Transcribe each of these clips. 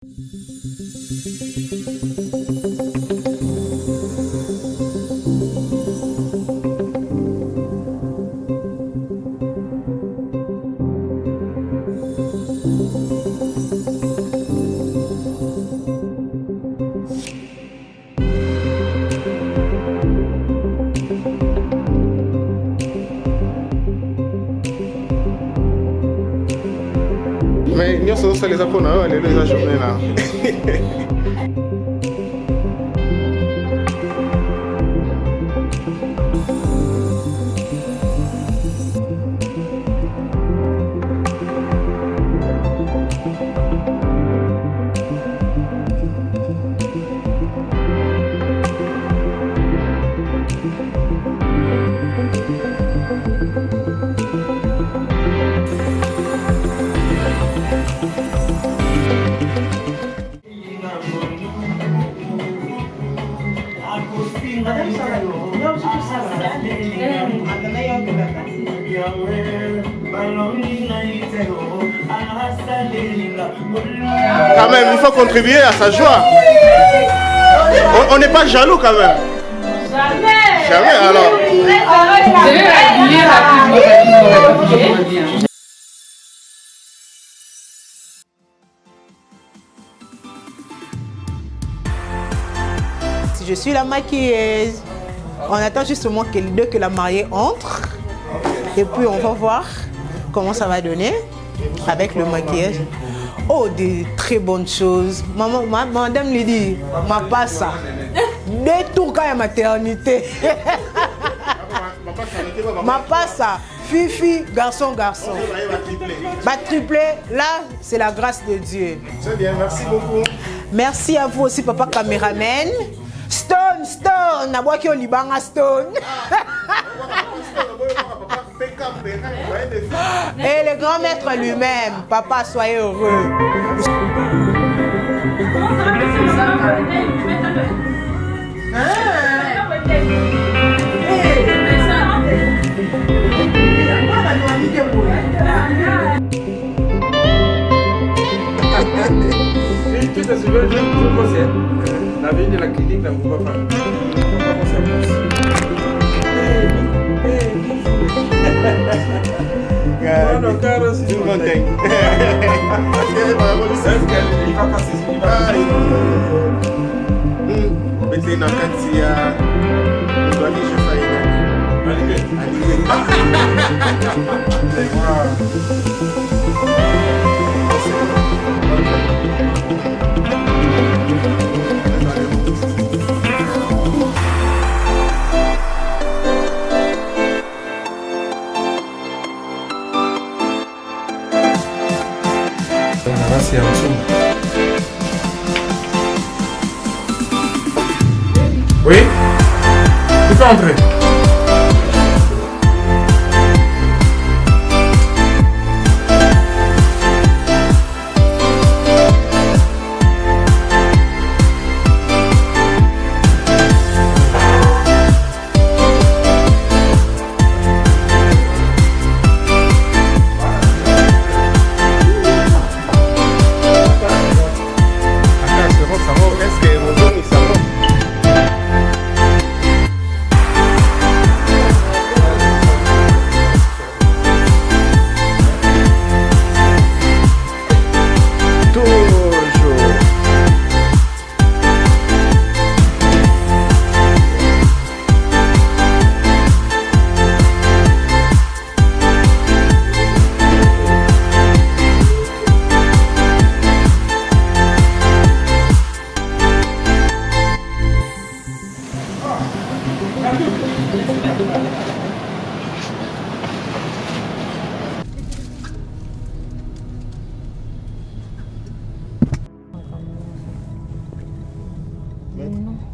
Mais nous sommes les Japonais, les Japonais là. Quand même, il faut contribuer à sa joie. On n'est pas jaloux quand même. Jamais. Jamais alors. Je suis la maquilleuse. On attend justement que la mariée entre. Et puis on va voir comment ça va donner avec le maquillage. Oh, des très bonnes choses. Madame lui dit, ma passe. Des tours quand il y a maternité. Ma passe. Fifi, garçon, garçon. Va tripler. Là, c'est la grâce de Dieu. Très bien, merci beaucoup. Merci à vous aussi, papa caméraman. Stone, Stone, na boki olibanga Stone. Et le grand maître lui-même, papa, soyez heureux. Tu te souviens de la veille de la clinique dans mon papa. Non, Carlos, c'est tout content. Il va passer, il va passer. Mettez dans Katia. Je dois dire, je faillis. Merci à vous. Oui? Tu peux entrer.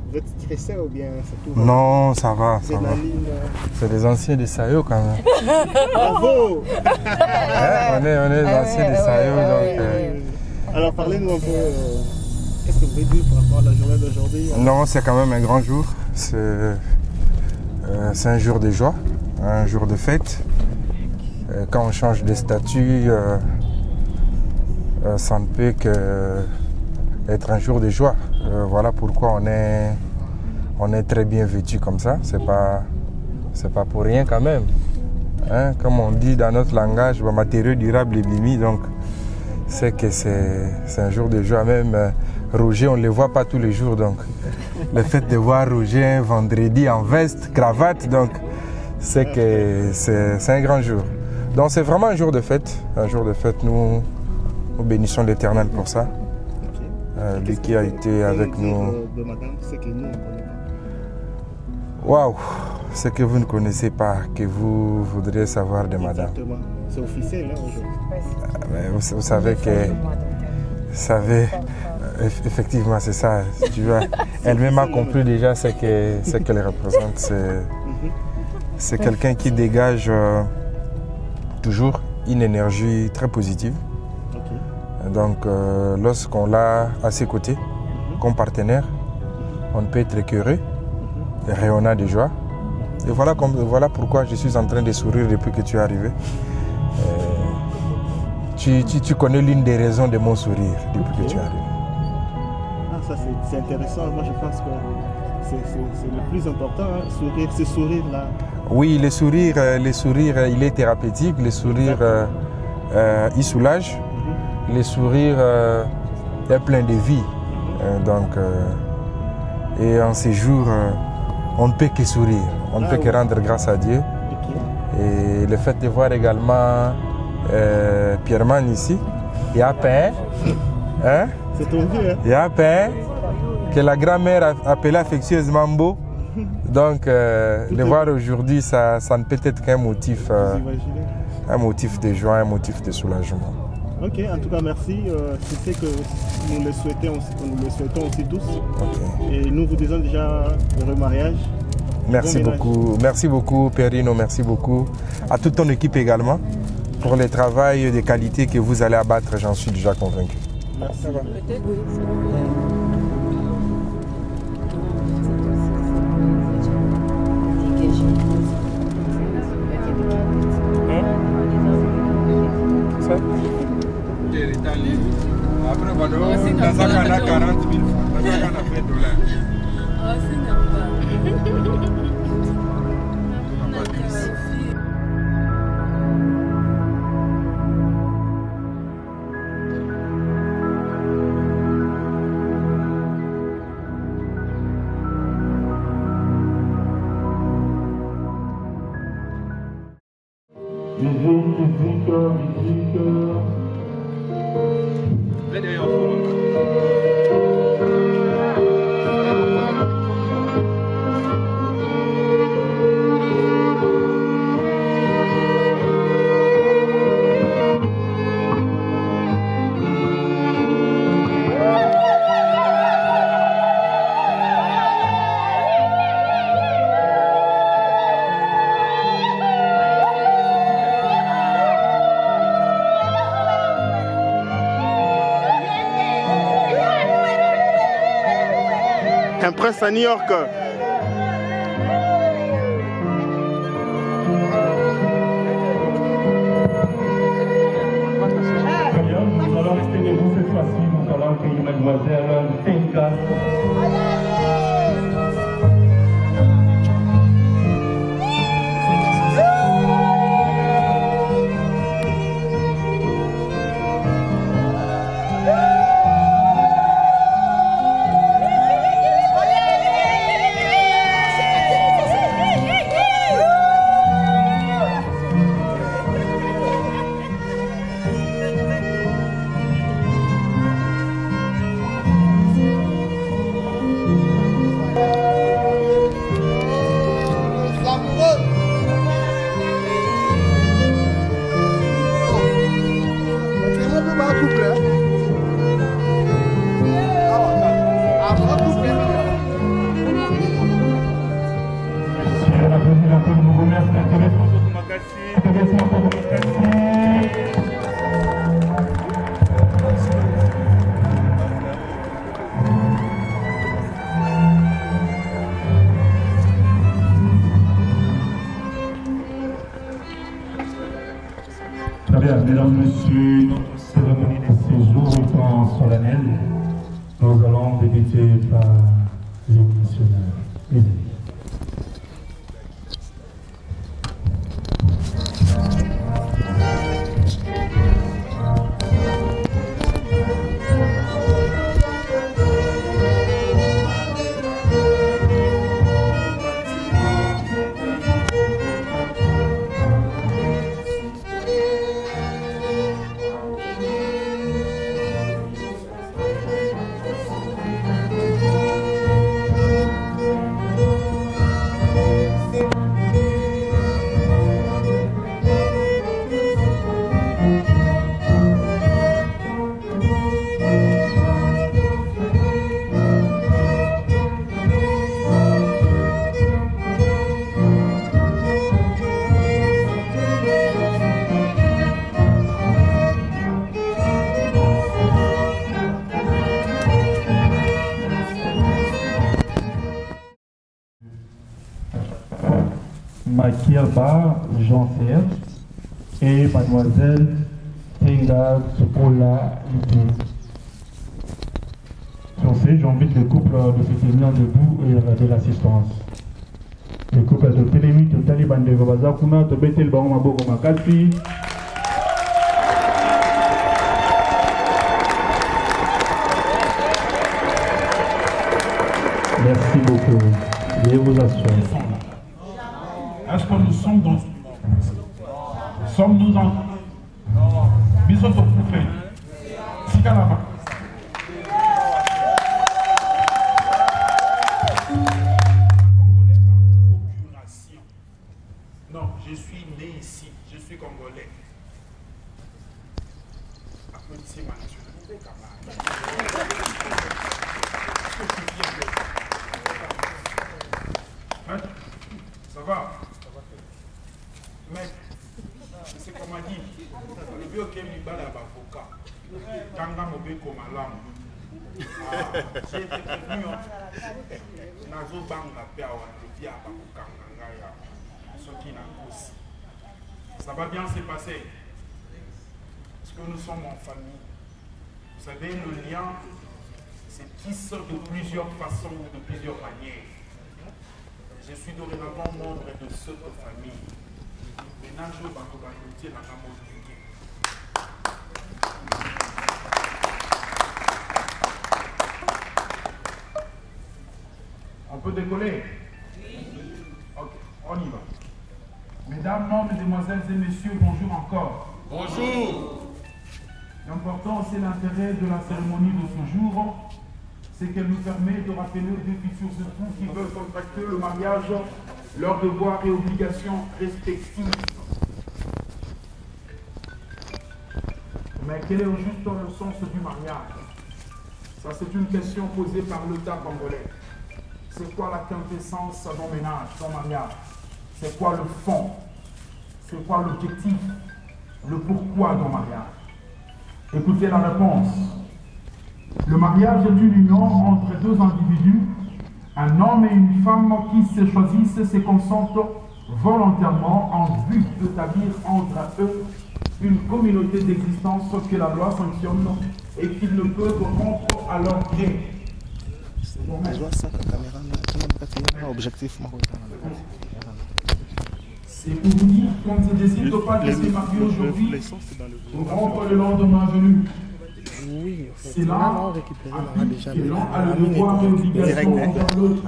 Vous êtes stressé ou bien c'est tout? Non, ça va, ça va. C'est des anciens des Sayo quand même. Bravo. On est des anciens des Sayo, donc... Alors parlez-nous un peu, qu'est-ce que vous voulez dire par rapport à la journée d'aujourd'hui? Non, c'est quand même un grand jour. C'est un jour de joie, un jour de fête. Quand on change de statut, ça ne peut que être un jour de joie. Voilà pourquoi on est très bien vêtu comme ça. C'est pas pour rien quand même. Hein? Comme on dit dans notre langage, matériaux durables et bimi, donc c'est que c'est un jour de joie. Même Roger, on ne le voit pas tous les jours, donc le fait de voir Roger un vendredi en veste, cravate, donc c'est que c'est un grand jour. Donc c'est vraiment un jour de fête. Un jour de fête, nous bénissons l'Éternel pour ça. Lui qui a été avec nous. Waouh! Ce que vous ne connaissez pas, que vous voudriez savoir de madame. Exactement. C'est officiel hein, aujourd'hui. Vous savez que... effectivement, c'est ça. Tu vois, elle-même a compris déjà ce qu'elle représente. C'est quelqu'un qui dégage toujours une énergie très positive. Okay. Donc, lorsqu'on l'a à ses côtés, comme partenaire, on ne peut être qu'heureux, rayonnant de joie. Et voilà pourquoi je suis en train de sourire depuis que tu es arrivé. Tu connais l'une des raisons de mon sourire depuis que tu es arrivé. Ah, ça c'est intéressant. Moi je pense que c'est le plus important, hein, sourire, ce sourire-là. Oui, le sourire, il est thérapeutique. Le sourire, il soulage. Le sourire est plein de vie. Et en ces jours, on ne peut que sourire. On ne peut que rendre grâce à Dieu. Okay. Et le fait de voir également Pierreman ici, il y a pain. Hein? C'est ton vieux, hein? Il y a pain que la grand-mère appelait affectueusement beau. Donc, le voir aujourd'hui, ça ne peut être qu'un motif, un motif de joie, un motif de soulagement. Ok, en tout cas, merci. C'est ce que nous le souhaitons aussi tous. Okay. Et nous vous disons déjà heureux mariage. Merci beaucoup. Merci beaucoup, Perrino. Merci beaucoup à toute ton équipe également pour le travail de qualité que vous allez abattre, j'en suis déjà convaincu. Merci. Après, dans un canard 40 000 francs, dans un canard 20 $. Un prince à New York. Nous allons rester debout cette fois-ci, nous allons accueillir mademoiselle Tenka. Mesdames, Messieurs, notre cérémonie de séjour étant solennelle, Makirba Jean-Serge et mademoiselle Tenga Tsokola Lité. Sur ce, j'invite le couple de se tenir debout et de l'assistance. Le couple de Télémi, de Taliban de Babazakuna, de Betel Baron Maboko Makati. Merci beaucoup. Je vous assure. Est-ce que nous sommes dans... Sommes-nous en... Bisous au bouffet. Sikalaba. Non, je suis né ici. Je suis congolais. Applaudissez ma nationalité, camarade. Ça va? Mec, c'est comme on dit, le vieux qui est à l'avocat, Tanga Mobeko Malam. J'ai été prévenu, Nazo Banga Piawa, le vieux à Bakokangaya, ce qui n'a aussi. Ça va bien se passer. Parce que nous sommes en famille. Vous savez, le lien se tisse de plusieurs façons ou de plusieurs manières. Je suis dorénavant membre de cette famille. Maintenant, je vais vous dire la On peut décoller? Ok, on y va. Mesdames, mesdemoiselles et messieurs, bonjour encore. Bonjour. L'important, c'est l'intérêt de la cérémonie de ce jour. C'est qu'elle nous permet de rappeler des futurs époux qui veulent contracter le mariage, leurs devoirs et obligations respectives. Mais quel est au juste le sens du mariage? Ça, c'est une question posée par l'État congolais. C'est quoi la quintessence d'un ménage, d'un mariage? C'est quoi le fond? C'est quoi l'objectif? Le pourquoi d'un mariage? Écoutez la réponse. Le mariage est une union entre deux individus, un homme et une femme qui se choisissent et se consentent volontairement en vue d'établir entre eux une communauté d'existence que la loi sanctionne et qu'ils ne peuvent rompre à leur gré. C'est pour vous dire qu'on ne décide pas de se marier aujourd'hui pour rompre le lendemain venu. C'est là que l'un a le devoir et l'obligation envers l'autre.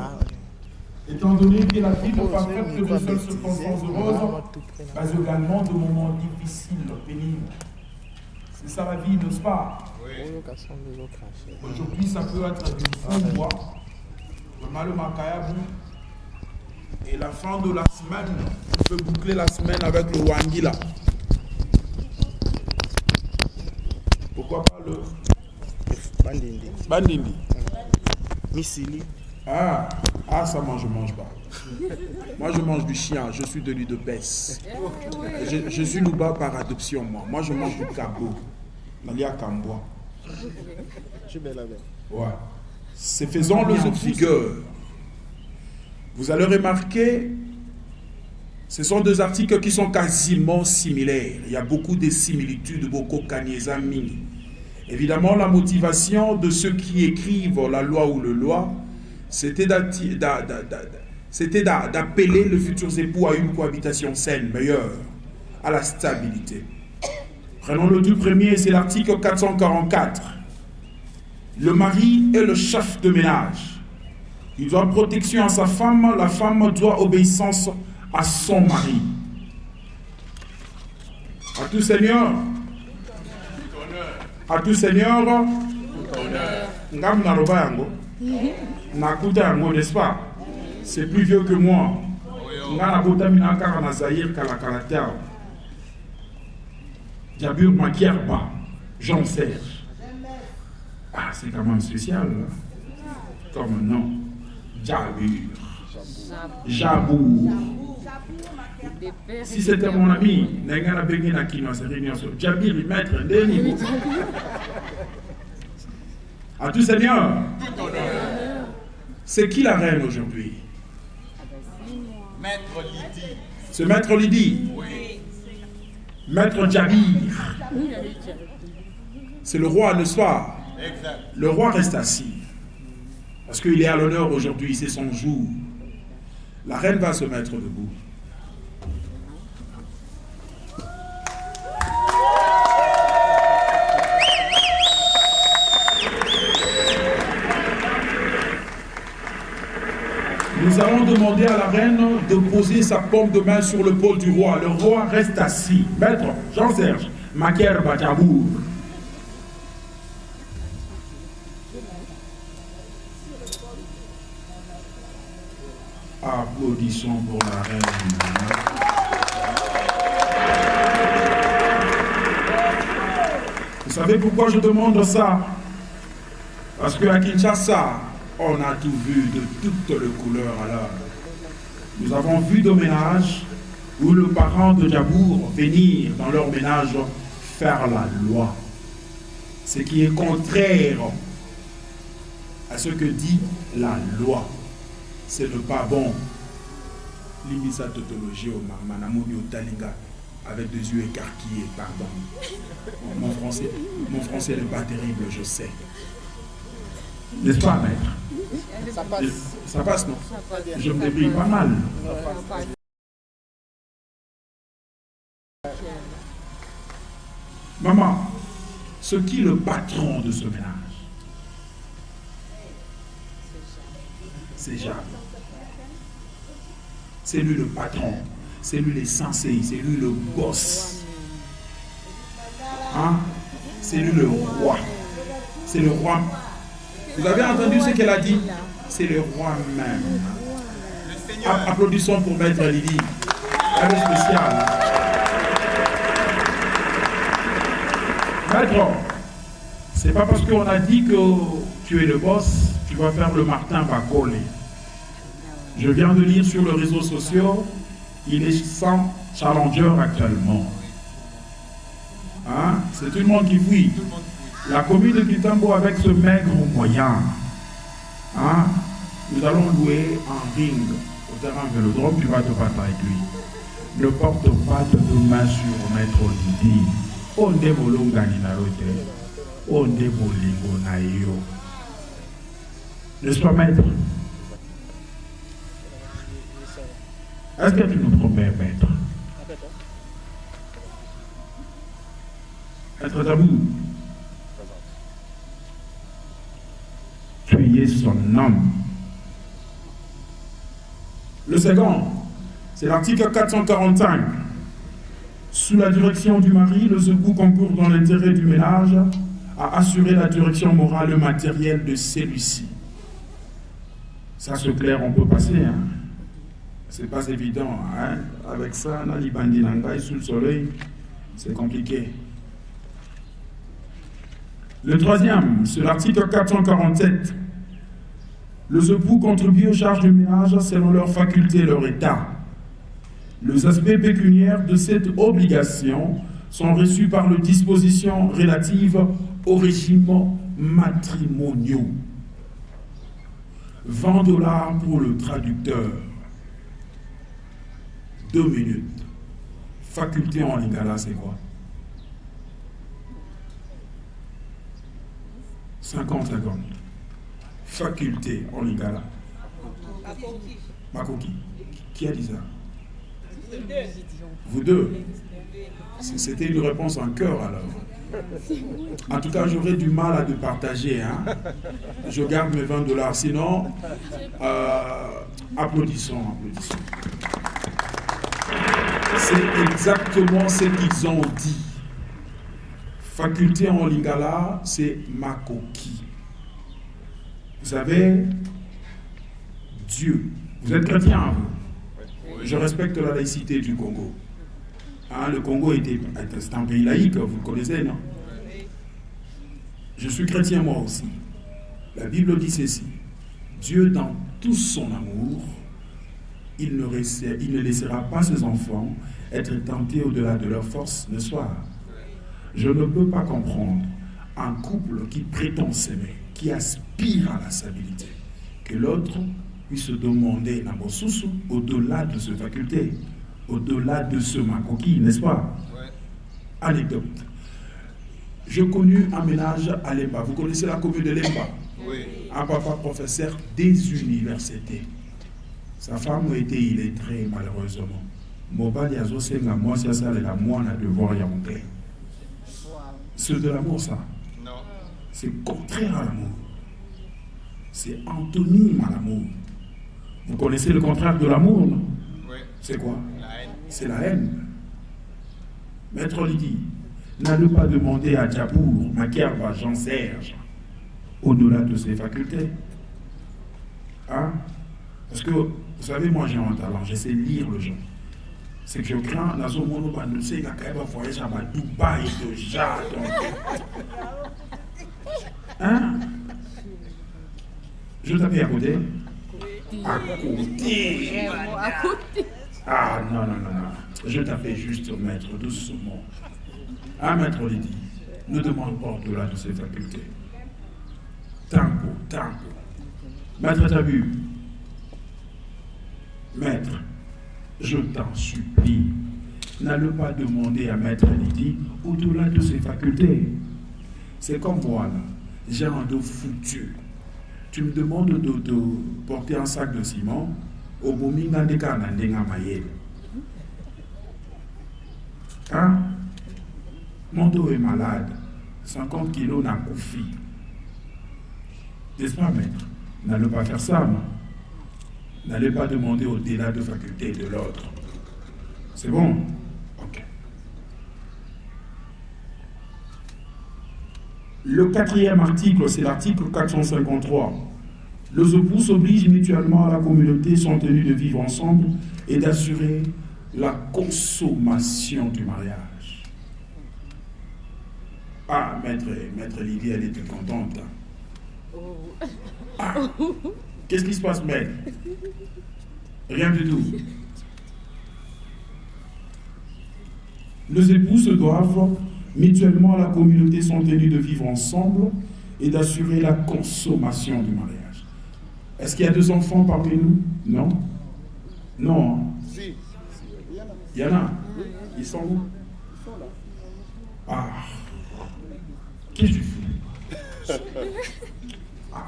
Étant donné que la vie n'est pas faite que de seules circonstances heureuses, mais également de moments difficiles, pénibles. C'est ça la vie, n'est-ce pas? Aujourd'hui, ça peut être du fond bois, le mal macabre, et la fin de la semaine, on peut boucler la semaine avec le wangila. Pourquoi pas le Bandindi. Missili. Ah, ça moi je mange pas. Moi je mange du chien, je suis de l'huile de pèse. Je suis Louba par adoption moi. Moi je mange du cabot. Nalia Kamboa. Je suis belle. Ouais. C'est faisant le jeu de figure. Vous allez remarquer, ce sont deux articles qui sont quasiment similaires. Il y a beaucoup de similitudes, beaucoup de mini. Évidemment, la motivation de ceux qui écrivent la loi ou le loi, c'était d'appeler les futurs époux à une cohabitation saine, meilleure, à la stabilité. Prenons le tout premier, c'est l'article 444. Le mari est le chef de ménage. Il doit protection à sa femme, la femme doit obéissance à son mari. À tout Seigneur. À tout Seigneur. Ngam naroba yango. Nakuta yango, n'est-ce pas? C'est plus vieux que moi. Ngana kota minaka na Zaïre Kalakalatea. Jabur Makierba, Jean-Serge. Ah, c'est quand même spécial. Comme nom. Jabur. Jabour. Si c'était mon ami, Nengana Bengi Nakino, c'est réunion sur Jabir, maître, Ndeni. À tout Seigneur. C'est qui la reine aujourd'hui? Maître Lydie. C'est Maître Lydie. Maître Djabir. C'est le roi le soir. Le roi reste assis. Parce qu'il est à l'honneur aujourd'hui, c'est son jour. La reine va se mettre debout. Nous allons demander à la reine de poser sa paume de main sur l'épaule du roi. Le roi reste assis. Maître Jean-Serge Maker Batabour. Applaudissons pour la reine. Vous savez pourquoi je demande ça? Parce qu'à Kinshasa, on a tout vu de toutes les couleurs alors. Nous avons vu des ménages où le parent de Djabour venir dans leur ménage faire la loi. Ce qui est contraire à ce que dit la loi. C'est le pas bon. Limisa tautologie au Manamoni au Talinga avec des yeux écarquillés, pardon. Mon français n'est pas terrible, je sais. N'est-ce pas, maître? Ça passe. Ça passe, non? Ça passe. Je me débrouille pas mal. Maman, ce qui est le patron de ce ménage? C'est Jeanne. C'est lui le patron. C'est lui l'essentiel. C'est lui le boss. Hein? C'est lui le roi. C'est le roi. Vous avez entendu ce qu'elle a dit? C'est le roi même. Applaudissons pour Maître Lydie. Elle est spéciale. Maître, c'est pas parce qu'on a dit que tu es le boss, tu vas faire le Martin Bacole. Je viens de lire sur les réseaux sociaux, il est sans challenger actuellement. Hein? C'est tout le monde qui fuit. La commune de Kitambo avec ce maigre moyen. Hein? Nous allons louer un ring au terrain Vélodrome, tu vas te battre avec lui. Ne porte pas de main sur Maître Lydie. On est molongani na rote. On est molingo na yo. N'est-ce pas, maître? Est-ce que tu nous promets, maître? Maître Djabour, tu es son homme. Le second, c'est l'article 445. Sous la direction du mari, le secours concourt dans l'intérêt du ménage à assurer la direction morale et matérielle de celui-ci. Ça, c'est clair, on peut passer. Hein? C'est pas évident. Hein? Avec ça, on a les bandits sous le soleil, c'est compliqué. Le troisième, c'est l'article 447. Le secours contribue aux charges du ménage selon leurs facultés et leur état. Les aspects pécuniaires de cette obligation sont reçus par les dispositions relatives au régime matrimoniaux. 20 $ pour le traducteur. 2 minutes. Faculté en lingala, c'est quoi? 50 secondes. Faculté en lingala. Makoki. Qui a dit ça? Vous deux. C'était une réponse en cœur alors. En tout cas, j'aurais du mal à te partager. Hein? Je garde mes 20 $. Sinon, applaudissons, applaudissons. C'est exactement ce qu'ils ont dit. Faculté en lingala, c'est makoki. Vous savez, Dieu. Vous êtes chrétien, vous? Je respecte la laïcité du Congo. Hein, le Congo c'est un pays laïque, vous le connaissez, non? Je suis chrétien moi aussi. La Bible dit ceci. Dieu, dans tout son amour, il ne laissera pas ses enfants être tentés au-delà de leur force le soir. Je ne peux pas comprendre un couple qui prétend s'aimer, qui aspire à la stabilité, que l'autre puisse demander au-delà de ses facultés. au-delà de ce makoki, n'est-ce pas? Ouais. Anecdote. J'ai connu un ménage à Lemba. Vous connaissez la commune de Lemba? Oui. Un papa professeur des universités. Sa femme était illettrée, malheureusement. Mobile Yazosenga, moi, c'est ça, la moi, on a devoir y monter. C'est de l'amour, ça? Non. C'est contraire à l'amour. C'est antonyme à l'amour. Vous connaissez le contraire de l'amour, non? Oui. C'est quoi? La haine. C'est la haine. Maître Lydie, n'allez pas demander à Djabour, Makerba, Jean-Serge, au-delà de ses facultés. Hein? Parce que, vous savez, moi j'ai un talent, j'essaie de lire le genre. C'est que je crains, dans un monde où on sait qu'il y a quand même un voyage à Dubaï, de Jade. Hein? Je t'appelle à côté? À côté. Ah non, non, non, non. Je t'appelle juste maître doucement. Ah, maître Lydie, ne demande pas au-delà de ses facultés. Tempo, tempo. Maître Tabu. Maître, je t'en supplie, n'allez pas demander à maître Lydie au-delà de ses facultés. C'est comme moi, là. J'ai un dos foutu. Tu me demandes de porter un sac de ciment au Bominga Neka Nandenga Maye. Hein? Mon dos est malade. 50 kilos n'a confit. N'est-ce pas, maître? N'allez pas faire ça, non? N'allez pas demander au-delà de faculté de l'autre. C'est bon? Ok. Le 4e article, c'est l'article 453. Les époux s'obligent mutuellement à la communauté, sont tenus de vivre ensemble et d'assurer la consommation du mariage. Ah, maître Lydie, elle était contente. Ah, qu'est-ce qui se passe, maître? Rien du tout. Les époux se doivent mutuellement à la communauté, sont tenus de vivre ensemble et d'assurer la consommation du mariage. Est-ce qu'il y a 2 enfants parmi nous? Non? Non. Si. Il y en a. Ils sont où? Ils sont là. Ah. Qu'est-ce que tu fais? Ah.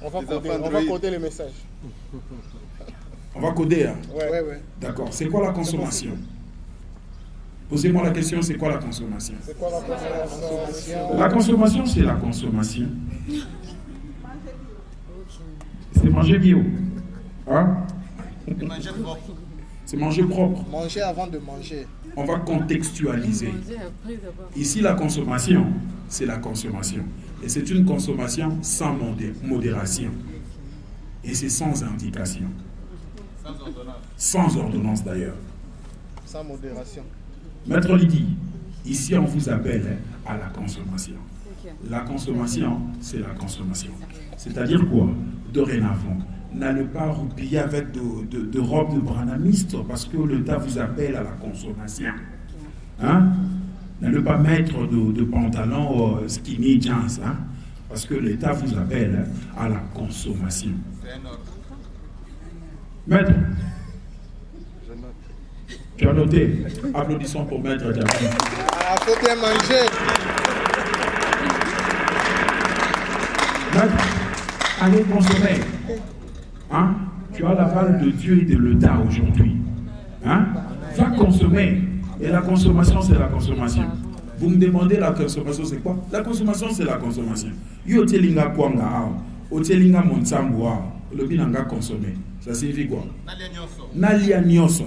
On va coder les messages. On va coder, hein? Ouais. D'accord. C'est quoi la consommation? Posez-moi la question, c'est quoi la consommation? C'est quoi la consommation? La consommation, c'est la consommation. C'est manger bio. Hein? C'est manger propre. C'est manger propre. Manger avant de manger. On va contextualiser. Ici, la consommation, c'est la consommation. Et c'est une consommation sans modération. Et c'est sans indication. Sans ordonnance. Sans ordonnance d'ailleurs. Sans modération. Maître Lydie, ici on vous appelle à la consommation. La consommation, c'est la consommation. C'est-à-dire quoi? Dorénavant, n'allez pas roupiller avec de robes de branamiste parce que l'État vous appelle à la consommation. Hein? N'allez pas mettre de pantalons skinny jeans, hein? Parce que l'État vous appelle à la consommation. C'est un ordre. Maître, tu as noté? Applaudissons pour Maître Diaby. Ah, faut bien manger. Maître, allez consommer. Hein? Tu as l'aval de Dieu et de l'État aujourd'hui. Hein? Va consommer. Et la consommation, c'est la consommation. Vous me demandez la consommation, c'est quoi? La consommation, c'est la consommation. Yo telinga kwanga, o telinga monsamboa, le binanga consommer. Ça signifie quoi? Nalia nyoso,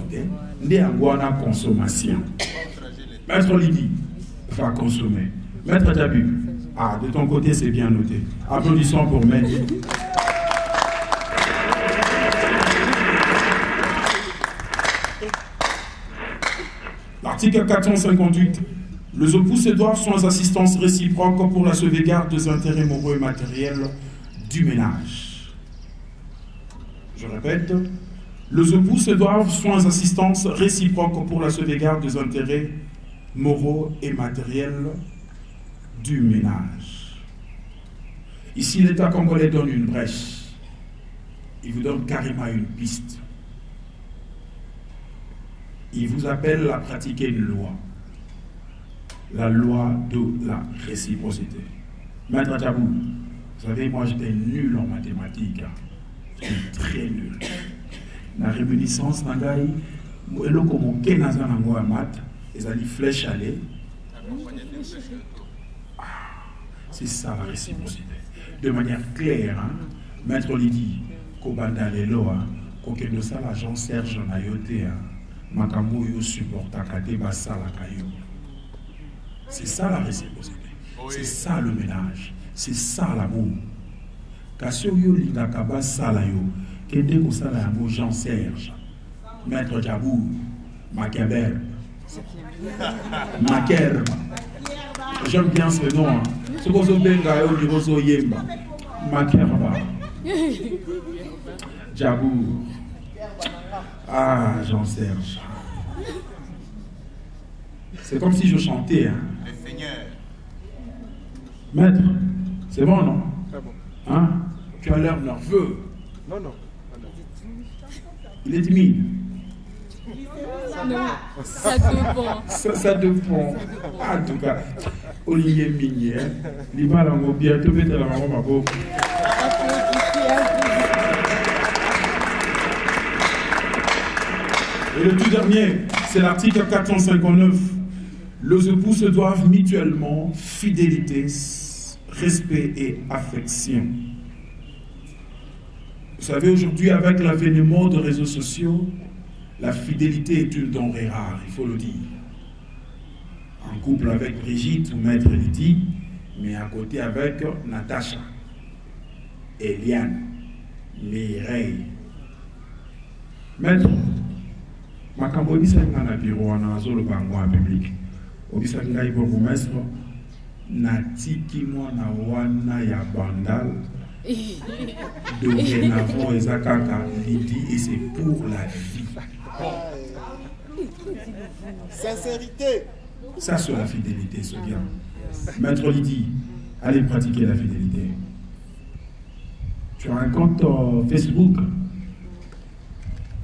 nde angwana consommation. Maître Lydie va consommer. Maître Tabu, ah, de ton côté, c'est bien noté. Applaudissons pour Maître. L'article 458. Les époux se doivent sans assistance réciproque pour la sauvegarde des intérêts moraux et matériels du ménage. Je répète, les époux se doivent sans assistance réciproque pour la sauvegarde des intérêts moraux et matériels du ménage. Ici, l'État congolais donne une brèche. Il vous donne carrément une piste. il vous appelle à pratiquer une loi. La loi de la réciprocité. Maître Djabou, vous savez, moi j'étais nul en mathématiques. J'étais très nul. La réminiscence, les flèches allées. C'est ça la réciprocité. De manière claire, hein, Maître Lydie, Kobanda Lelo, Kokendo Sala Jean Serge Nayote, Makambo yo supporta Kate Basala Kayo. C'est ça la réciprocité. C'est ça le ménage. C'est ça l'amour. Kasio yo lingaka basala yo, Kende Kosala Yamo Jean Serge, Maître Djabou, Machiavel, Maker. J'aime bien ce nom. Hein. Ce qu'on se benga au niveau de Yemba. Makerba. Djabou. Ah, Jean-Serge. C'est comme si je chantais. Hein. Le Seigneur. Maître, c'est bon, non? C'est bon. Hein? Tu as l'air nerveux. Non, non. Il est timide. Non, ça dépend. Ça dépend. En tout cas, Olivier Migné, il va la bientôt mettre la maman ma pauvre. Et le tout dernier, c'est l'article 459. Les époux se doivent mutuellement fidélité, respect et affection. Vous savez, aujourd'hui, avec l'avènement des réseaux sociaux, la fidélité est une denrée rare, il faut le dire. En couple avec Brigitte ou Maître Lydie, mais à côté avec Natacha, Eliane, Mireille. Maître, ma cambodie dans le bureau, on a le bango en public. Obisa ngai bongo maître, natiki mwana wana ya bandal. Dorénavant, Ezakaka Lydie et c'est pour la vie. Sincérité. Ça, c'est la fidélité, c'est bien. Maître Lydie, allez pratiquer la fidélité. Tu as un compte Facebook,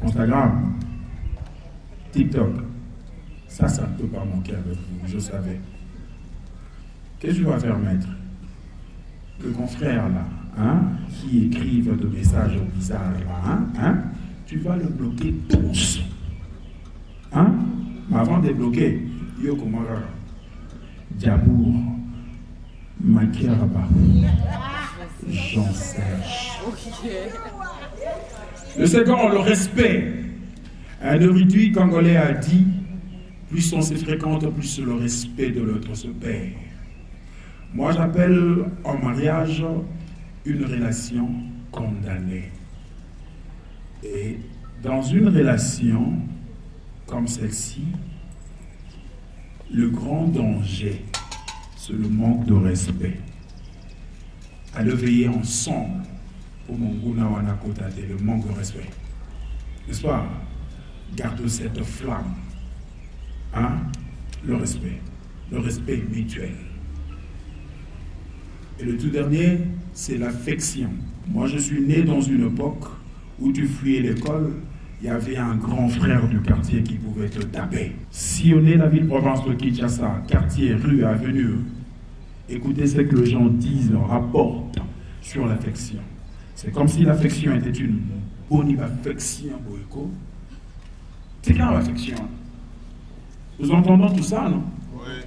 Instagram, TikTok. Ça ne peut pas manquer avec vous, je savais. Qu'est-ce que tu vas faire, maître? Le confrère, là, hein, qui écrivent de messages bizarres, là, hein, tu vas le bloquer tous. Hein? Mais avant de bloquer, Yo Komara, Djabour, Makiaraba, Jean-Serge. Le second, le respect. Un érudit congolais a dit, plus on se fréquente, plus le respect de l'autre se perd. Moi, j'appelle en mariage une relation condamnée. Et dans une relation comme celle-ci, le grand danger, c'est le manque de respect. À le veiller ensemble pour mon Gounawana Kotate, le manque de respect. N'est-ce pas? Garde cette flamme. Hein? Le respect mutuel. Et le tout dernier, c'est l'affection. Moi, je suis né dans une époque où tu fuyais l'école, il y avait un grand frère du quartier qui pouvait te taper. Sillonner la ville-province de Kinshasa, quartier, rue, avenue. Écoutez ce que les gens disent, rapportent sur l'affection. C'est comme si l'affection était une bonne affection, Boyko. C'est quand l'affection? Nous entendons tout ça, non? Oui.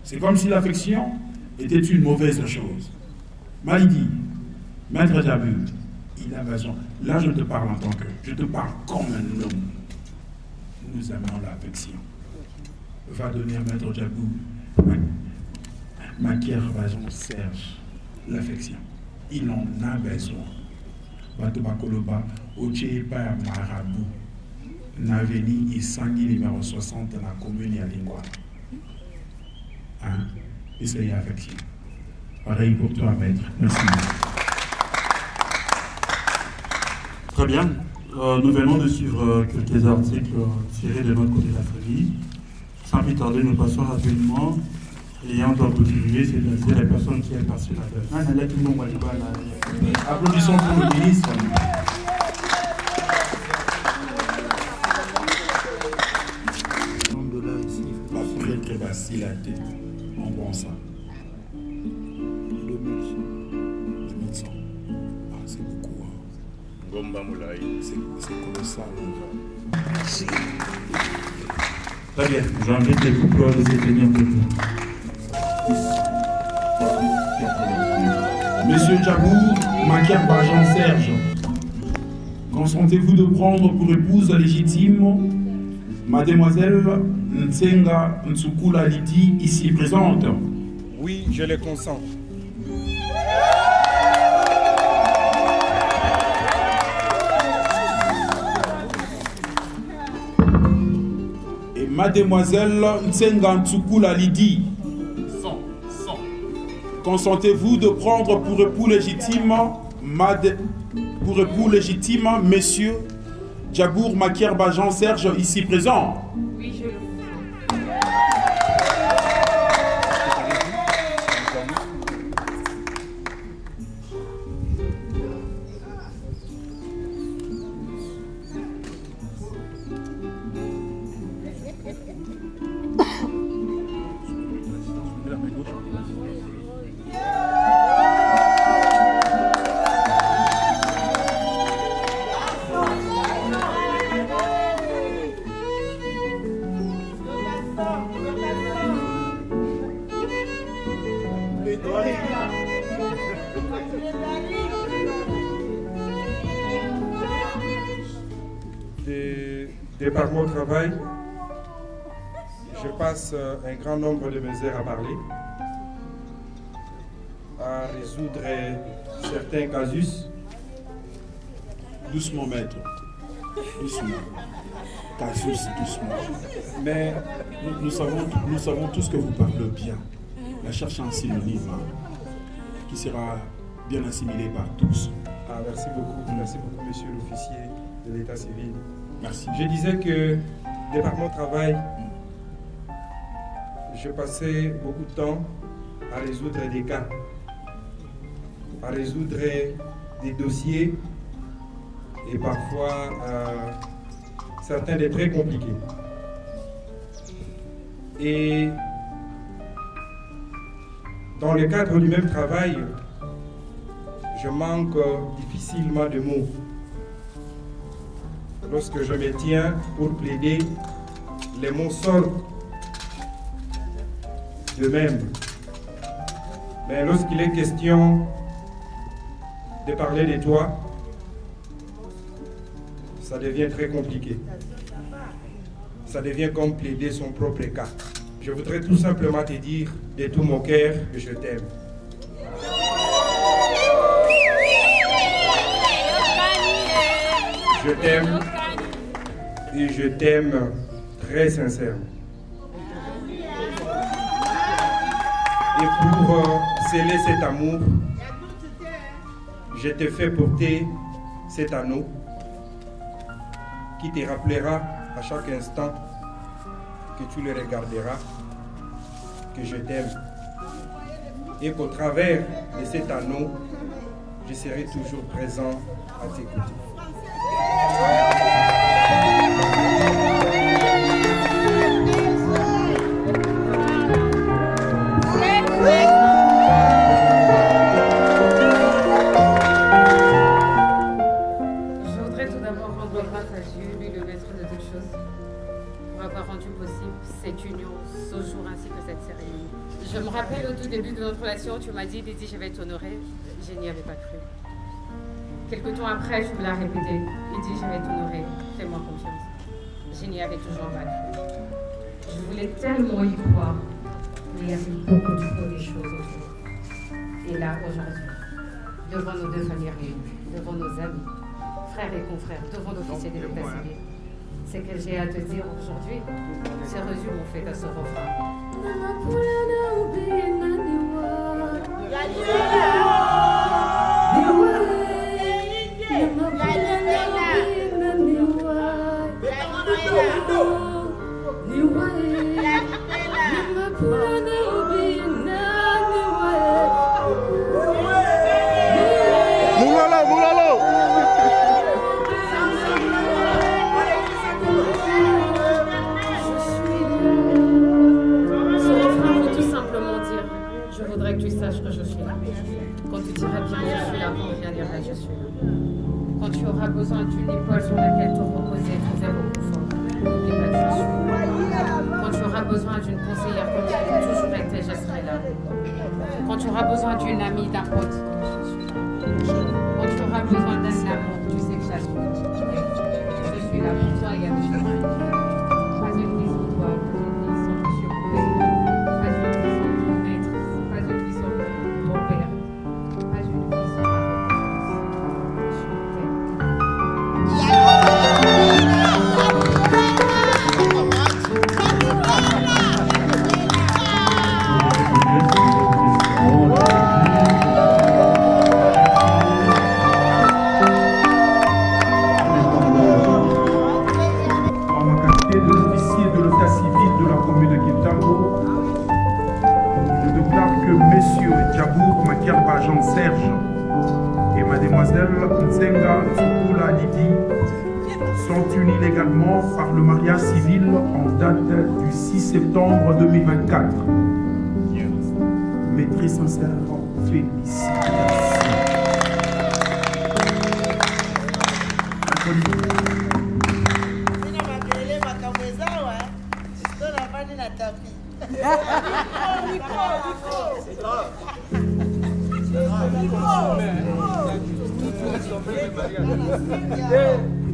C'est comme si l'affection était une mauvaise chose. Malidi, Maître Djabou, il a raison. Là, je te parle en tant que... Je te parle comme un homme. Nous aimons l'affection. Va donner à Maître Djabou, Makier Vajon Serge, l'affection. Il en a besoin. Batobakoloba, Ochepa Marabout, Naveni Isangi numéro 60 dans la commune à Lingua. Hein? Essayez affection. Pareil pour toi, maître. Merci. Très bien. Nous venons de suivre quelques articles tirés de notre côté de la famille. Sans plus tarder, nous passons rapidement ayant contribué, c'est-à-dire les personnes qui ont passé la date. Applaudissons pour le ministre. ça? 2100. Ah, c'est beaucoup. Hein. C'est colossal. Très bien, j'invite les couples de se tenir debout. Monsieur Djabour Makiarba Jean-Serge, consentez-vous de prendre pour épouse légitime Mademoiselle Nsenga Ntsukula Lydie, ici présente? Oui, je le consens. Et Mademoiselle Nsenga Ntsukula Lydie, consentez-vous de prendre pour époux légitime Monsieur Djabour Makiarba Jean-Serge, ici présent? Oui, je le fais. Par mon travail, je passe un grand nombre de mes heures à parler, à résoudre certains casus. Doucement, maître. Doucement. Casus, doucement. Mais nous savons tous que vous parlez bien. La cherche un synonyme qui sera bien assimilé par tous. Ah, merci beaucoup, monsieur l'officier de l'état civil. Merci. Je disais que, de par mon travail, je passais beaucoup de temps à résoudre des cas, à résoudre des dossiers et parfois certains des très compliqués. Et dans le cadre du même travail, je manque difficilement de mots. Lorsque je me tiens pour plaider, les mots sortent d'eux-mêmes. Mais lorsqu'il est question de parler de toi, ça devient très compliqué. Ça devient comme plaider son propre cas. Je voudrais tout simplement te dire de tout mon cœur que je t'aime. Je t'aime et je t'aime très sincèrement. Et pour sceller cet amour, je te fais porter cet anneau qui te rappellera à chaque instant que tu le regarderas, que je t'aime. Et qu'au travers de cet anneau, je serai toujours présent à tes côtés. Je voudrais tout d'abord rendre grâce à Dieu, lui le maître de toutes choses, pour avoir rendu possible cette union, ce jour ainsi que cette cérémonie. Je me rappelle au tout début de notre relation, tu m'as dit, Lydie, je vais t'honorer. Je n'y avais pas cru. Quelque temps après, je me l'ai répété. Lydie, je vais t'honorer. Fais-moi confiance. Je n'y avais toujours pas cru. Je voulais tellement y croire, mais il y avait beaucoup trop de choses autour. Et là, aujourd'hui, devant nos deux familles réunies, devant nos amis, frères et confrères, devant l'officier de l'état civil, ce que j'ai à te dire aujourd'hui se résume au fait à ce refrain. Ce refrain veut tout simplement dire là pour rien dire, je suis là. Quand tu auras besoin d'une épaule sur laquelle te reposer, trouver reconfort, n'oublie pas que je suis là. Quand tu auras besoin d'une conseillère comme tu as toujours été, je serai là. Quand tu auras besoin d'une amie, d'un pote, je suis là. Quand tu auras besoin d'un amour, tu sais que j'assume. Je suis là pour toi et avec toi. Pas une vie sans toi, pas une vie sans Monsieur Coué, pas une vie sans mon maître, pas une vie sans mon père, pas une vie sans ma reconnaissance. Je t'aime. Jean-Serge et mademoiselle Nzenga Tsukula Lidi sont unis légalement par le mariage civil en date du 6 septembre 2024. Mes très sincères félicitations.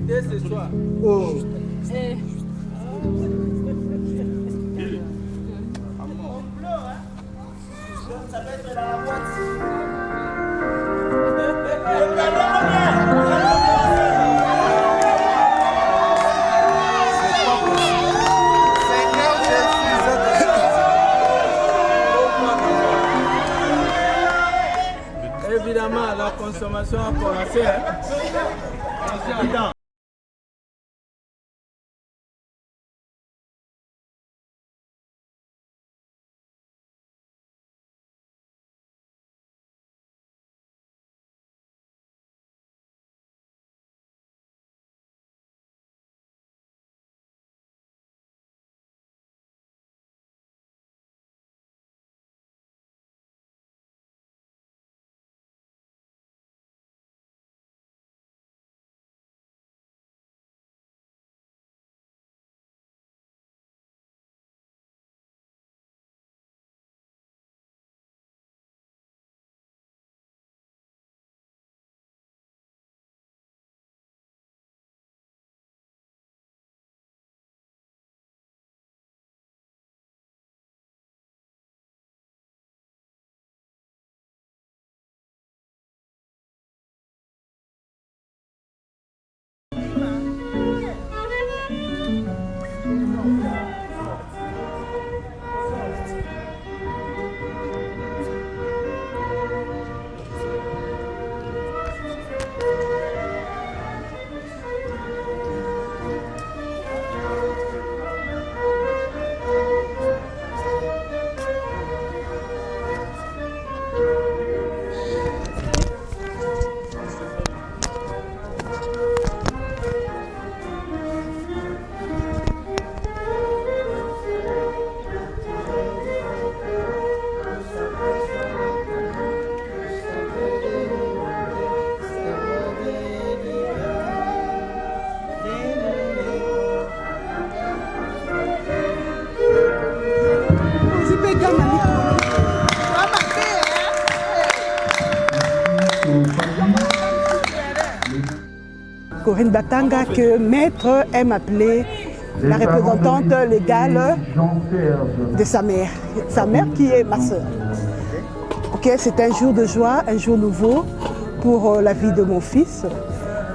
Dès ce soir. Ça va être la évidemment, la consommation a commencé. Corinne Batanga, que Maître aime appeler la représentante légale de sa mère qui est ma soeur. Okay, c'est un jour de joie, un jour nouveau pour la vie de mon fils.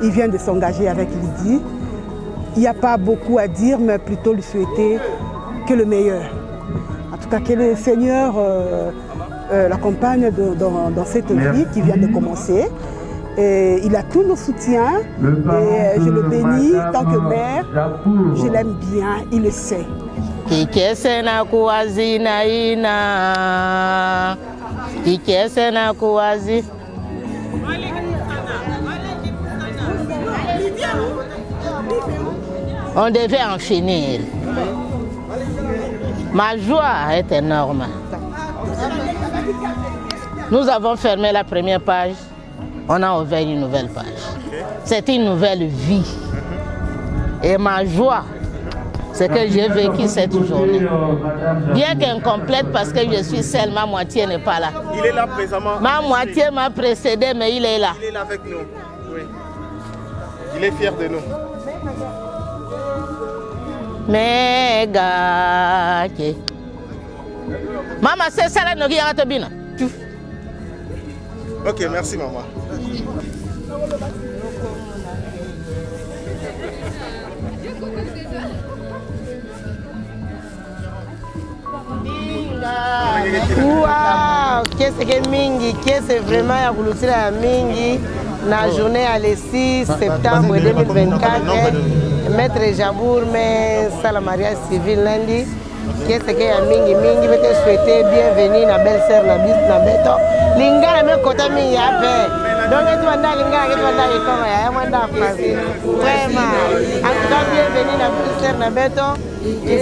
Il vient de s'engager avec Lydie. Il n'y a pas beaucoup à dire, mais plutôt lui souhaiter que le meilleur. En tout cas, que le Seigneur l'accompagne dans cette vie qui vient de commencer. Et il a tous nos soutiens et je le bénis tant que mère. Je l'aime bien, il le sait. On devait en finir. Ma joie est énorme. Nous avons fermé la première page on a ouvert une nouvelle page. C'est une nouvelle vie. Et ma joie, c'est que j'ai vécu cette journée. Bien qu'incomplète parce que je suis seule, ma moitié n'est pas là. Il est là présentement. Ma moitié m'a précédé, mais il est là. Il est là avec nous. Oui. Il est fier de nous. Mega. Maman, c'est ça là, nous qui a bien. Ok, merci maman. Waouh, qu'est-ce que mingi, qu'est-ce vraiment ya kulutila mingi na journée à le 6 septembre 2024 maître Jabour mais sala mariage civil lundi qu'est-ce que ya mingi mingi peut souhaiter bienvenue na belle-sœur na bis na beto lingala me kota mingi ya paix donc tu vas dans lingala tu vas dans comme ya mwanda facile vraiment en tout cas bienvenue na belle-sœur na beto. Dieu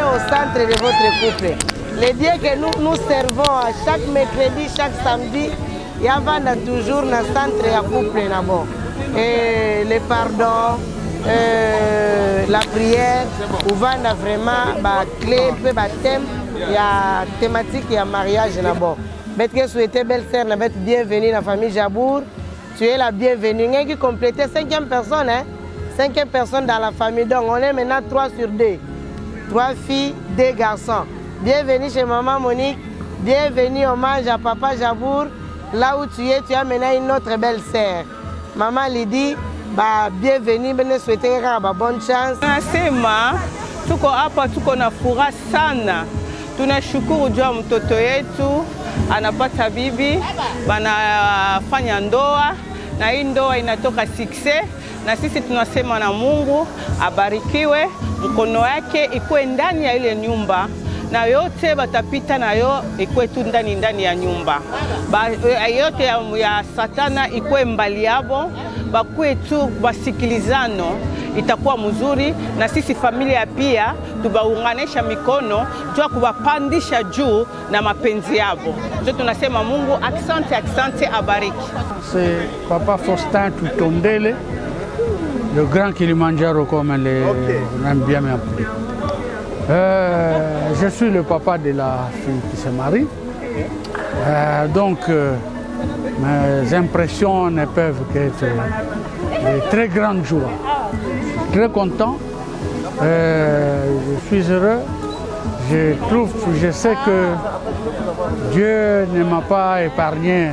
au centre de votre couple. Le Dieu que nous servons à chaque mercredi, chaque samedi, il y a toujours dans le centre de couple. Et le pardon, la prière, où vend vraiment la clé, le thème, il y a thématique, il y a mariage. Mais que souhaiter belle-sœur, bienvenue dans la famille Jabour. Tu es la bienvenue. Qui complète 5e personne. 5e personne dans la famille, donc on est maintenant 3 sur 2. 3 filles, 2 garçons. Bienvenue chez maman Monique, bienvenue hommage à papa Jabour. Là où tu es, tu as maintenant une autre belle sœur. Maman Lydie, bienvenue, je souhaite bonne chance. Nasema tuko hapa tuko na furaha sana. Tunashukuru jua mtoto yetu anapata bibi, banafanya ndoa na hii ndoa inatoka success. Na sisi tunasema na Mungu abarikiwe, mkono wake ikuwe ndani ya ile nyumba na yote batapita nayo ikuwe tu ndani ya nyumba. Yote ya satana ikuwe mbali yabo, bakuwe tu basikilizano, itakuwa mzuri na sisi familia pia tubaunganisha mikono jua kubapandisha juu na mapenzi yabo. Ndio tunasema Mungu asante abariki. C'est Papa Faustin Tutondele. Le grand Kilimanjaro, comme on aime bien m'appeler. Je suis le papa de la fille qui se marie. Donc, mes impressions ne peuvent qu'être de très grande joie. Très content. Je suis heureux. Je sais que Dieu ne m'a pas épargné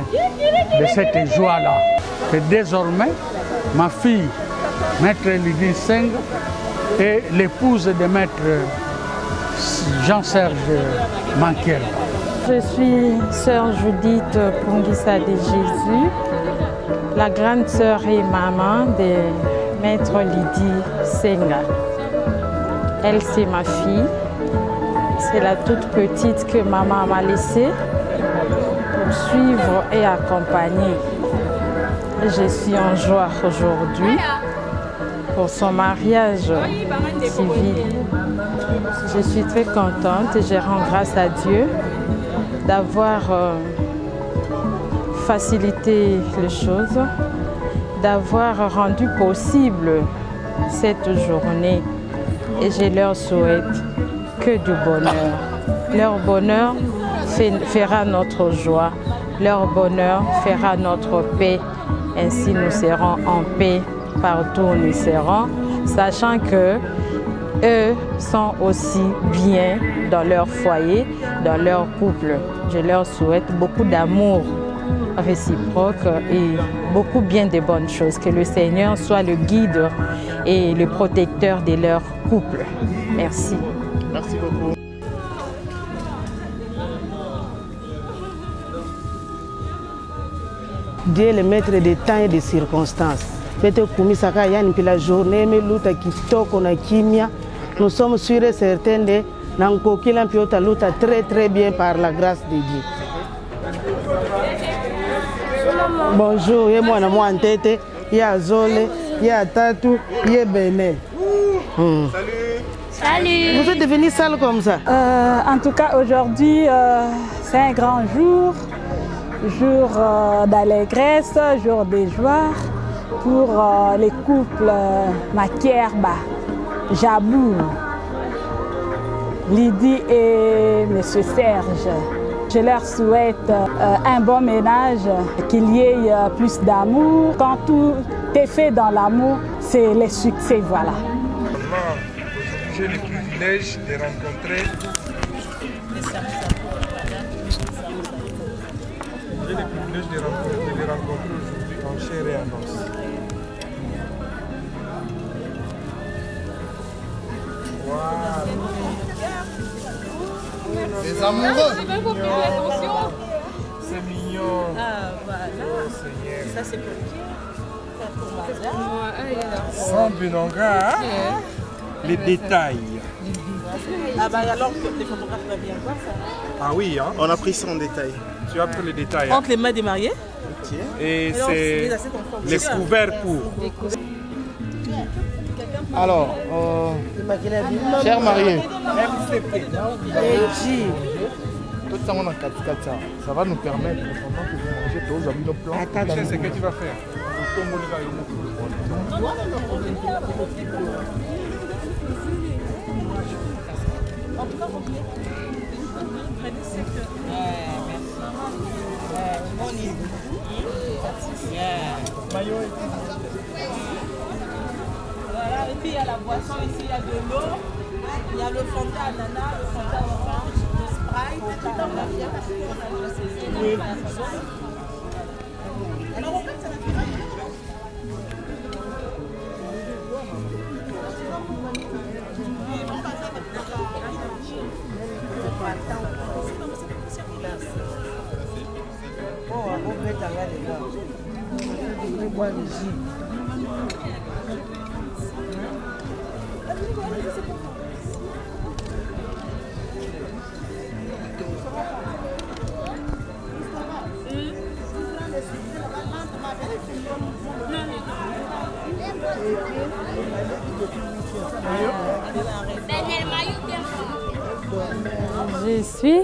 de cette joie-là. Que désormais, ma fille, Maître Lydie Seng et l'épouse de Maître Jean-Serge Mankiel. Je suis sœur Judith Pungisa de Jésus, la grande sœur et maman de Maître Lydie Senga. Elle, c'est ma fille. C'est la toute petite que maman m'a laissée pour suivre et accompagner. Je suis en joie aujourd'hui pour son mariage civil. Je suis très contente et je rends grâce à Dieu d'avoir facilité les choses, d'avoir rendu possible cette journée. Et je leur souhaite que du bonheur. Leur bonheur fera notre joie. Leur bonheur fera notre paix. Ainsi nous serons en paix partout où nous serons, sachant que eux sont aussi bien dans leur foyer, dans leur couple. Je leur souhaite beaucoup d'amour réciproque et beaucoup bien de bonnes choses. Que le Seigneur soit le guide et le protecteur de leur couple. Merci. Merci beaucoup. Dieu est le maître des temps et des circonstances. La journée, nous sommes sûrs et certains de très très bien par la grâce de Dieu. Bonjour, et moi en tête, il y a Zole, il y a Tatou, il y a Benel. Salut. Vous êtes devenu sale comme ça? En tout cas, aujourd'hui, c'est un grand jour. jour d'allégresse, jour de joie pour les couples Makierba, Jabou, Lydie et M. Serge. Je leur souhaite un bon ménage, qu'il y ait plus d'amour. Quand tout est fait dans l'amour, c'est le succès, voilà. J'ai le privilège de rencontrer aujourd'hui en chair et en os. Les amoureux. J'ai même pas payé attention. C'est mignon. Ah, voilà. Oh, Seigneur. Ça, c'est pour qui? C'est pour moi. Ah, il est là. Sans Benanga, hein? Les détails. Ah bah alors que les photographes va bien voir ça. Ah oui, hein? On a pris ça en détail. Tu as pris les détails. Hein? Entre les mains des mariés. Ok. Et Alors, c'est les couverts pour. Alors, chers mariés, tout ça on a 4 ça va nous permettre pendant que vous mangez tous amis nos plans. Tu sais ce que tu vas faire. Voilà, et puis il y a la boisson ici, il y a de l'eau, il y a le fanta ananas, le fanta orange, le Sprite, la bière, oui. Alors en fait, ça va faire. Je suis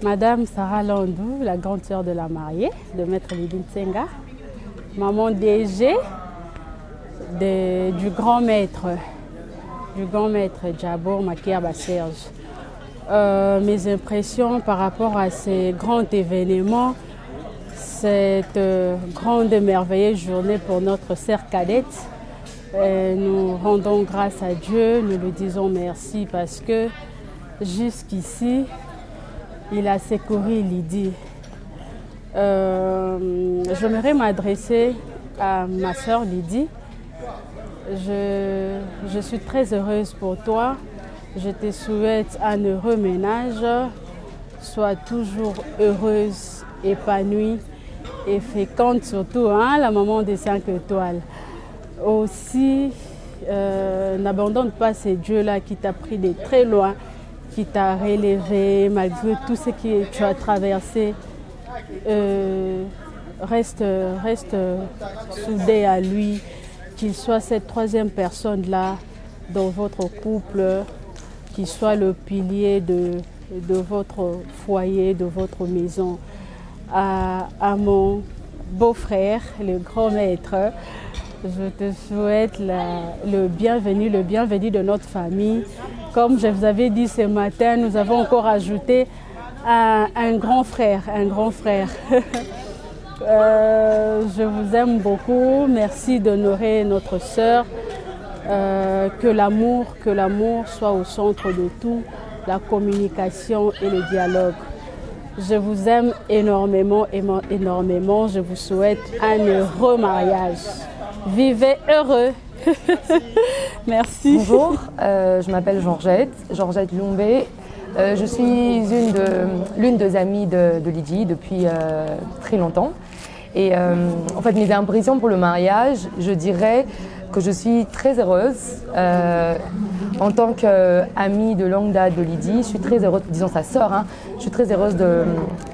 Madame Sarah Landou, la grande sœur de la mariée, de Maître Lydie Nsenga, maman DG du grand maître Jabour Makierba Serge. Mes impressions par rapport à ces grands événements, cette grande et merveilleuse journée pour notre sœur cadette. Nous rendons grâce à Dieu, nous lui disons merci parce que jusqu'ici, il a secouru Lydie. J'aimerais m'adresser à ma sœur Lydie. Je suis très heureuse pour toi. Je te souhaite un heureux ménage. Sois toujours heureuse, épanouie et féconde surtout, hein, la maman des 5 étoiles. Aussi, n'abandonne pas ces dieux-là qui t'a pris de très loin, qui t'a relevé malgré tout ce que tu as traversé. Reste soudé à lui, qu'il soit cette troisième personne-là dans votre couple, qu'il soit le pilier de votre foyer, de votre maison. À mon beau-frère, le grand maître, je te souhaite le bienvenu de notre famille. Comme je vous avais dit ce matin, nous avons encore ajouté un grand frère. Je vous aime beaucoup. Merci d'honorer notre sœur. Que l'amour soit au centre de tout, la communication et le dialogue. Je vous aime énormément. Je vous souhaite un heureux mariage. Vivez heureux. Merci. Bonjour, je m'appelle Georgette Lombé. Je suis l'une des amies de Lydie depuis très longtemps. Et en fait, mes impressions pour le mariage, je dirais que je suis très heureuse. En tant qu'amie de longue date de Lydie, je suis très heureuse, disons sa sœur, hein, je suis très heureuse de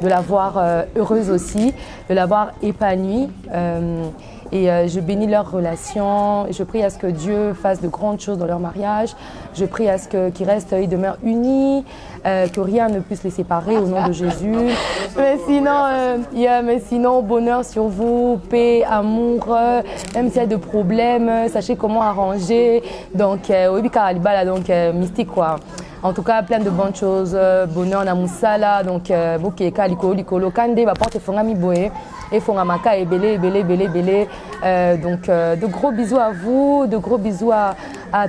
la voir heureuse aussi, de la voir épanouie. Et je bénis leur relation. Je prie à ce que Dieu fasse de grandes choses dans leur mariage. Je prie à ce qu'ils restent, ils demeurent unis, que rien ne puisse les séparer au nom de Jésus. Mais sinon, bonheur sur vous, paix, amour, même s'il y a des problèmes, sachez comment arranger. Donc, mystique quoi. En tout cas, plein de bonnes choses. Bonheur na musala. Donc, bokeka likolo kande va porter fongami boé et fongamaka et belé. Donc, de gros bisous à vous, de gros bisous à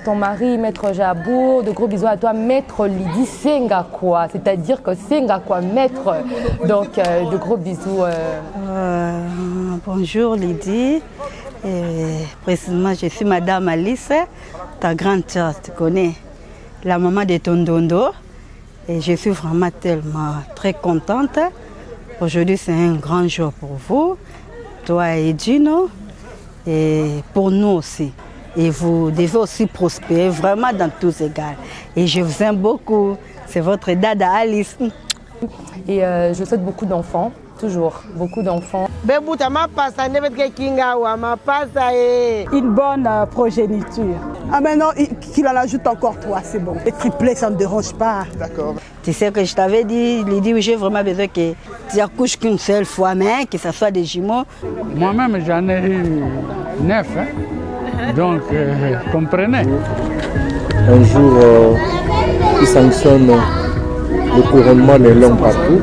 ton mari, Maître Jabour, de gros bisous à toi, Maître Lydie Sengakwa, c'est-à-dire que Sengakwa, Maître. Donc, de gros bisous. Bonjour Lydie. Précisément, je suis Madame Alice, ta grande sœur, tu connais, la maman de Tondondo. Et je suis vraiment tellement très contente. Aujourd'hui, c'est un grand jour pour vous, toi et Gino, et pour nous aussi. Et vous devez aussi prospérer vraiment dans tous égards. Et je vous aime beaucoup. C'est votre dada Alice. Et je souhaite beaucoup d'enfants, toujours, beaucoup d'enfants. Une bonne progéniture. Ah maintenant, qu'il en ajoute encore 3, c'est bon. Les triplés, ça ne me dérange pas. D'accord. Tu sais que je t'avais dit, Lydie, j'ai vraiment besoin que tu accouches qu'une seule fois, mais que ce soit des jumeaux. Moi-même, j'en ai eu 9. Donc, comprenez. Un jour, ils sanctionnent le couronnement des langues partout.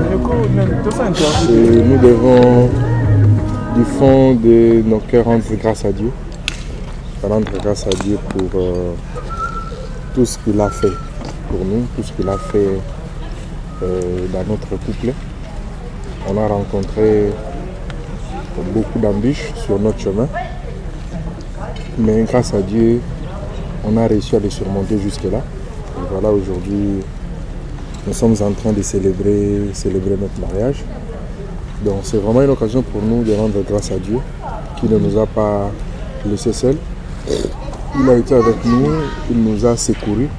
Et nous devons, du fond de nos cœurs, rendre grâce à Dieu. Rendre grâce à Dieu pour tout ce qu'il a fait pour nous, tout ce qu'il a fait dans notre couple. On a rencontré beaucoup d'embûches sur notre chemin. Mais grâce à Dieu, on a réussi à les surmonter jusque-là. Et voilà, aujourd'hui, nous sommes en train de célébrer notre mariage. Donc c'est vraiment une occasion pour nous de rendre grâce à Dieu, qui ne nous a pas laissés seuls. Il a été avec nous, il nous a secourus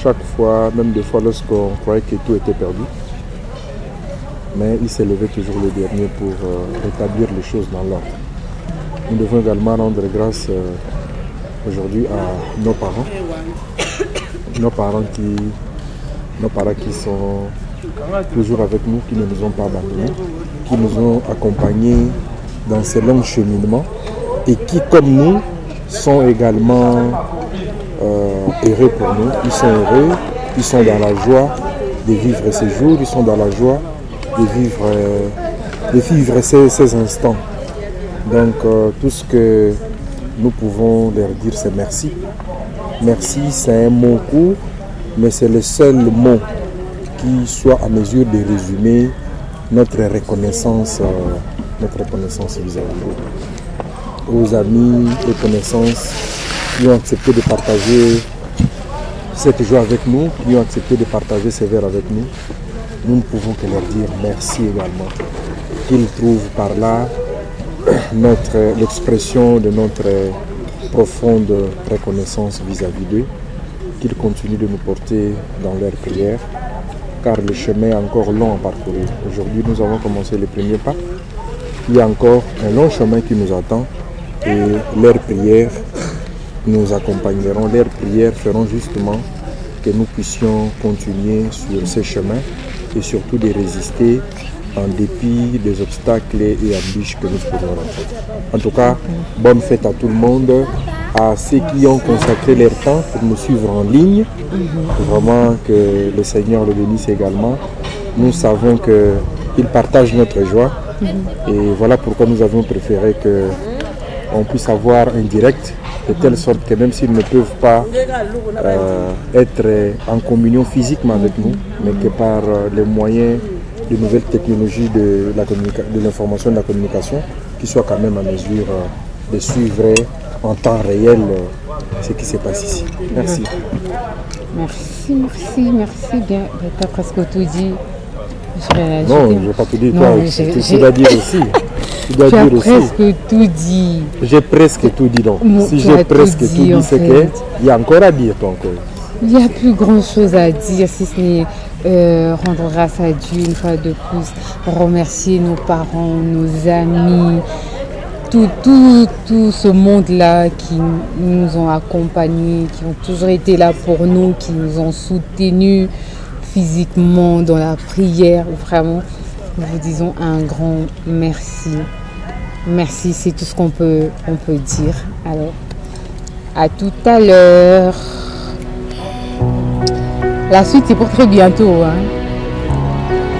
chaque fois, même des fois lorsqu'on croyait que tout était perdu. Mais il s'est levé toujours le dernier pour rétablir les choses dans l'ordre. Nous devons également rendre grâce aujourd'hui à nos parents. Nos parents qui sont toujours avec nous, qui ne nous ont pas abandonnés, qui nous ont accompagnés dans ces longs cheminements et qui, comme nous, sont également heureux pour nous. Ils sont heureux, ils sont dans la joie de vivre ces jours, ils sont dans la joie de vivre ces instants. Donc tout ce que nous pouvons leur dire, c'est merci. Merci, c'est un mot court, mais c'est le seul mot qui soit à mesure de résumer notre reconnaissance vis-à-vis d'eux. Aux amis et connaissances qui ont accepté de partager cette joie avec nous, qui ont accepté de partager ces verres avec nous, nous ne pouvons que leur dire merci également. Qu'ils trouvent par là l'expression de notre profonde reconnaissance vis-à-vis d'eux, qu'ils continuent de nous porter dans leurs prières, car le chemin est encore long à parcourir. Aujourd'hui, nous avons commencé les premiers pas. Il y a encore un long chemin qui nous attend et leurs prières nous accompagneront. Leurs prières feront justement que nous puissions continuer sur ce chemin et surtout de résister en dépit des obstacles et embûches que nous pourrons rencontrer. En tout cas, bonne fête à tout le monde, à ceux qui ont consacré leur temps pour nous suivre en ligne. Vraiment que le Seigneur le bénisse également. Nous savons qu'il partage notre joie et voilà pourquoi nous avons préféré qu'on puisse avoir un direct de telle sorte que même s'ils ne peuvent pas être en communion physiquement avec nous, mais que par les moyens de nouvelles technologies de l'information et de la communication, qu'ils soient quand même à mesure de suivre en temps réel ce qui se passe ici. Merci. Merci bien. Tu as presque tout dit. Non, je ne vais pas tout dire. Toi, tu dois dire aussi. Tu as presque tout dit. J'ai presque tout dit. Donc. Si j'ai presque tout dit, c'est qu'il y a encore à dire, toi encore. Il n'y a plus grand chose à dire si ce n'est rendre grâce à Dieu une fois de plus, remercier nos parents, nos amis, tout ce monde-là qui nous ont accompagnés, qui ont toujours été là pour nous, qui nous ont soutenus physiquement dans la prière. Vraiment, nous vous disons un grand merci. Merci, c'est tout ce qu'on peut dire. Alors, à tout à l'heure. La suite, c'est pour très bientôt. Hein.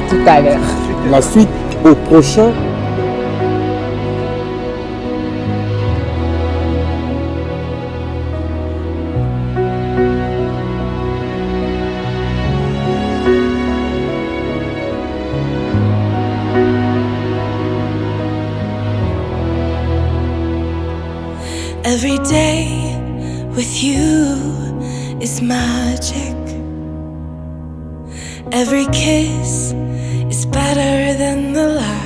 Tout à l'heure. La suite au prochain. Every day with you is magic. Every kiss is better than the last.